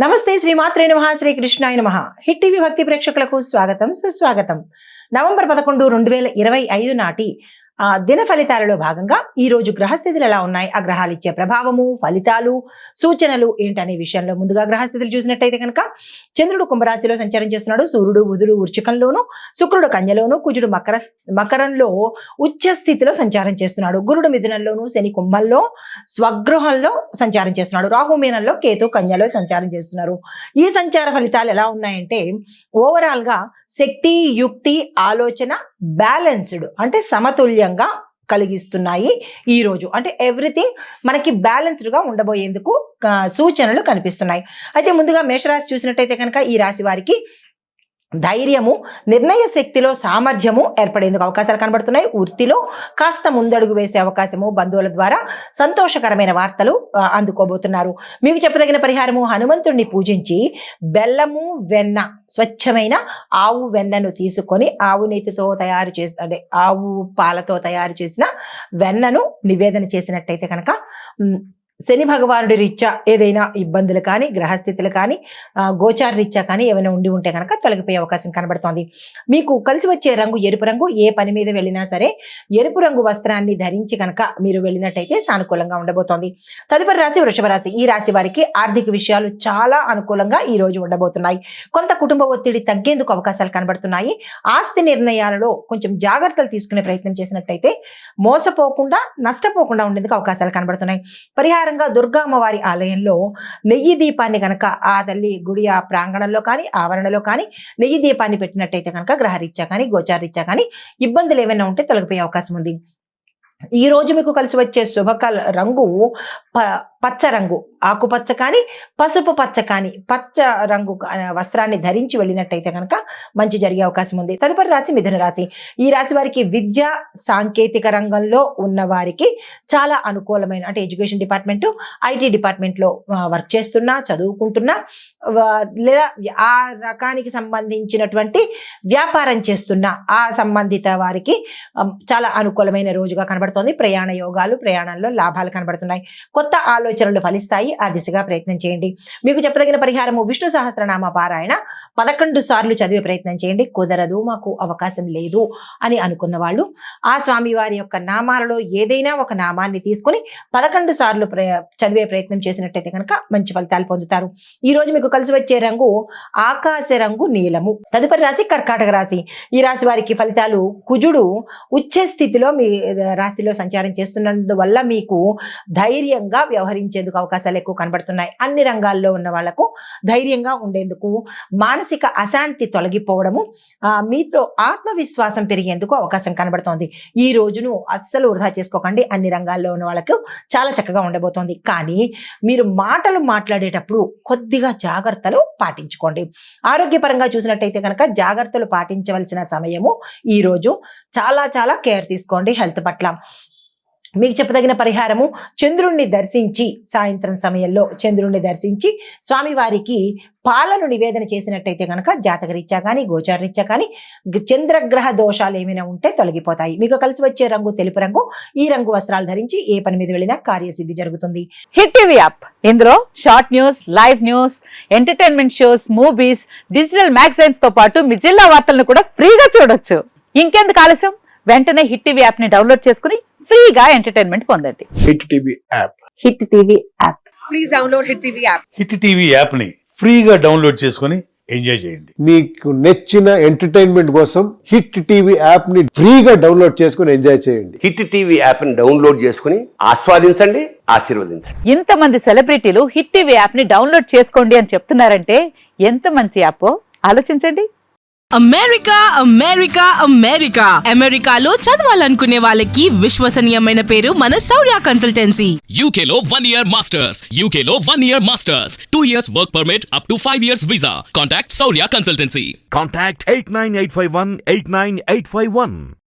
నమస్తే శ్రీమాత్రే నమః శ్రీ కృష్ణాయ నమః. హిట్ టీవీ భక్తి ప్రేక్షకులకు స్వాగతం సుస్వాగతం. నవంబర్ 11, 2025 నాటి దిన ఫలితాలలో భాగంగా ఈ రోజు గ్రహస్థితులు ఎలా ఉన్నాయి, ఆ గ్రహాలు ఇచ్చే ప్రభావము, ఫలితాలు, సూచనలు ఏంటనే విషయంలో ముందుగా గ్రహస్థితులు చూసినట్టయితే కనుక చంద్రుడు కుంభరాశిలో సంచారం చేస్తున్నాడు. సూర్యుడు బుధుడు వృశ్చికంలోను, శుక్రుడు కన్యలోను, కుజుడు మకరంలో ఉచ్చ స్థితిలో సంచారం చేస్తున్నాడు. గురుడు మిథునంలోను, శని కుంభంలో స్వగృహంలో సంచారం చేస్తున్నాడు. రాహు మీనంలో, కేతు కన్యలో సంచారం చేస్తున్నారు. ఈ సంచార ఫలితాలు ఎలా ఉన్నాయంటే ఓవరాల్ గా శక్తి, యుక్తి, ఆలోచన బ్యాలెన్స్డ్ అంటే సమతుల్యంగా కలిగిస్తున్నాయి. ఈ రోజు అంటే ఎవ్రీథింగ్ మనకి బ్యాలెన్స్డ్ గా ఉండబోయేందుకు సూచనలు కనిపిస్తున్నాయి. అయితే ముందుగా మేషరాశి చూసినట్టయితే కనుక ఈ రాశి వారికి ధైర్యము, నిర్ణయ శక్తిలో సామర్థ్యము ఏర్పడేందుకు అవకాశాలు కనబడుతున్నాయి. వృత్తిలో కాస్త ముందడుగు వేసే అవకాశము, బంధువుల ద్వారా సంతోషకరమైన వార్తలు అందుకోబోతున్నారు. మీకు చెప్పదగిన పరిహారము, హనుమంతుడిని పూజించి బెల్లము, వెన్న, స్వచ్ఛమైన ఆవు వెన్నను తీసుకొని ఆవు నెయ్యితో తయారు చేసి అంటే ఆవు పాలతో తయారు చేసిన వెన్నను నివేదన చేసినట్టయితే కనుక శని భగవానుడి రీత్యా ఏదైనా ఇబ్బందులు కానీ, గ్రహస్థితులు కానీ, గోచార రీత్యా కానీ ఏమైనా ఉండి ఉంటే కనుక తొలగిపోయే అవకాశం కనబడుతోంది. మీకు కలిసి వచ్చే రంగు ఎరుపు రంగు. ఏ పని మీద వెళ్ళినా సరే ఎరుపు రంగు వస్త్రాన్ని ధరించి కనుక మీరు వెళ్ళినట్టయితే సానుకూలంగా ఉండబోతోంది. తదుపరి రాశి వృషభ రాశి. ఈ రాశి వారికి ఆర్థిక విషయాలు చాలా అనుకూలంగా ఈ రోజు ఉండబోతున్నాయి. కొంత కుటుంబ ఒత్తిడి తగ్గేందుకు అవకాశాలు కనబడుతున్నాయి. ఆస్తి నిర్ణయాలలో కొంచెం జాగ్రత్తలు తీసుకునే ప్రయత్నం చేసినట్టయితే మోసపోకుండా, నష్టపోకుండా ఉండేందుకు అవకాశాలు కనబడుతున్నాయి. పరిహారం దుర్గా అమ్మవారి ఆలయంలో నెయ్యి దీపాన్ని కనుక ఆ తల్లి గుడి ఆ ప్రాంగణంలో కానీ, ఆవరణలో కానీ నెయ్యి దీపాన్ని పెట్టినట్టయితే కనుక గ్రహరీత్యా కానీ, గోచారీత్యా కానీ ఇబ్బందులు ఏమైనా ఉంటే తొలగిపోయే అవకాశం ఉంది. ఈ రోజు మీకు కలిసి వచ్చే రంగు పచ్చ రంగు, ఆకుపచ్చ కానీ, పసుపు పచ్చ కానీ, పచ్చ రంగు వస్త్రాన్ని ధరించి వెళ్ళినట్టయితే కనుక మంచి జరిగే అవకాశం ఉంది. తదుపరి రాశి మిథున రాశి. ఈ రాశి వారికి విద్య, సాంకేతిక రంగంలో ఉన్న వారికి చాలా అనుకూలమైన అంటే ఎడ్యుకేషన్ డిపార్ట్మెంట్, ఐటీ డిపార్ట్మెంట్లో వర్క్ చేస్తున్నా, చదువుకుంటున్నా లేదా ఆ రకానికి సంబంధించినటువంటి వ్యాపారం చేస్తున్న ఆ సంబంధిత వారికి చాలా అనుకూలమైన రోజుగా కనబడుతోంది. ప్రయాణ యోగాలు, ప్రయాణంలో లాభాలు కనబడుతున్నాయి. కొత్త ఆలోచనలు ఫలిస్తాయి. ఆ దిశగా ప్రయత్నం చేయండి. మీకు చెప్పదగిన పరిహారము, విష్ణు సహస్రనామ పారాయణ 11 సార్లు చదివే ప్రయత్నం చేయండి. కుదరదు, మాకు అవకాశం లేదు అని అనుకున్న వాళ్ళు ఆ స్వామి వారి యొక్క నామాలలో ఏదైనా ఒక నామాన్ని తీసుకుని 11 సార్లు చదివే ప్రయత్నం చేసినట్టయితే కనుక మంచి ఫలితాలు పొందుతారు. ఈ రోజు మీకు కలిసి వచ్చే రంగు ఆకాశ రంగు నీలము. తదుపరి రాశి కర్కాటక రాశి. ఈ రాశి వారికి ఫలితాలు, కుజుడు ఉచ్చ స్థితిలో మీ రాశిలో సంచారం చేస్తున్నందువల్ల మీకు ధైర్యంగా వ్యవహరించేందుకు అవకాశాలు ఎక్కువ కనబడుతున్నాయి. అన్ని రంగాల్లో ఉన్న వాళ్లకు ధైర్యంగా ఉండేందుకు, మానసిక అశాంతి తొలగిపోవడము, మీతో ఆత్మవిశ్వాసం పెరిగేందుకు అవకాశం కనబడుతోంది. ఈ రోజును అస్సలు వృధా చేసుకోకండి. అన్ని రంగాల్లో ఉన్న వాళ్ళకు చాలా చక్కగా ఉండబోతోంది. కానీ మీరు మాటలు మాట్లాడేటప్పుడు కొద్దిగా జాగ్రత్తలు పాటించుకోండి. ఆరోగ్యపరంగా చూసినట్టయితే కనుక జాగ్రత్తలు పాటించవలసిన సమయము ఈ రోజు. చాలా చాలా కేర్ తీసుకోండి హెల్త్ పట్ల. మీకు చెప్పదగిన పరిహారము, చంద్రుణ్ణి దర్శించి సాయంత్రం సమయంలో చంద్రుణ్ణి దర్శించి స్వామివారికి పాలను నివేదన చేసినట్టయితే కనుక జాతకరీత్యా కానీ, గోచారరీత్యా కానీ చంద్రగ్రహ దోషాలు ఏమైనా ఉంటే తొలగిపోతాయి. మీకు కలిసి వచ్చే రంగు తెలుపు రంగు. ఈ రంగు వస్త్రాలు ధరించి ఏ పని మీద వెళ్ళినా కార్యసిద్ధి జరుగుతుంది. హిట్ టీవీ యాప్, ఇందులో short news, live news, entertainment shows, movies, digital magazines తో పాటు మీ జిల్లా వార్తలను కూడా ఫ్రీగా చూడొచ్చు. ఇంకెందుకు ఆలస్యం, వెంటనే హిట్ టీవీ యాప్ ని డౌన్లోడ్ చేసుకుని ఫ్రీగా ఎంటర్టైన్మెంట్ పొందండి. Hit TV app. Hit TV app. Please download hit TV app. Hit TV app ని ఫ్రీగా డౌన్లోడ్ చేసుకుని ఎంజాయ్ చేయండి. మీకు నచ్చిన ఎంటర్టైన్మెంట్ కోసం హిట్ టీవీ యాప్ ని ఫ్రీగా డౌన్లోడ్ చేసుకుని ఎంజాయ్ చేయండి. హిట్ టీవీ యాప్ ని డౌన్లోడ్ చేసుకుని ఆస్వాదించండి, ఆశీర్వదించండి. ఇంతమంది సెలబ్రిటీలు హిట్ టీవీ యాప్ ని డౌన్లోడ్ చేసుకోండి అని చెప్తున్నారంటే ఎంత మంచి యాప్ ఆలోచించండి. అమెరికా అమెరికా అమెరికా అమెరికాలో చదవాలనుకునే వాళ్ళకి విశ్వసనీయమైన పేరు మన శౌర్య కన్సల్టెన్సీ. UK లో 1 year masters. UK లో 1 year masters. 2 years work permit up to 5 years visa. Contact Saurya Consultancy. Contact 89851 89851.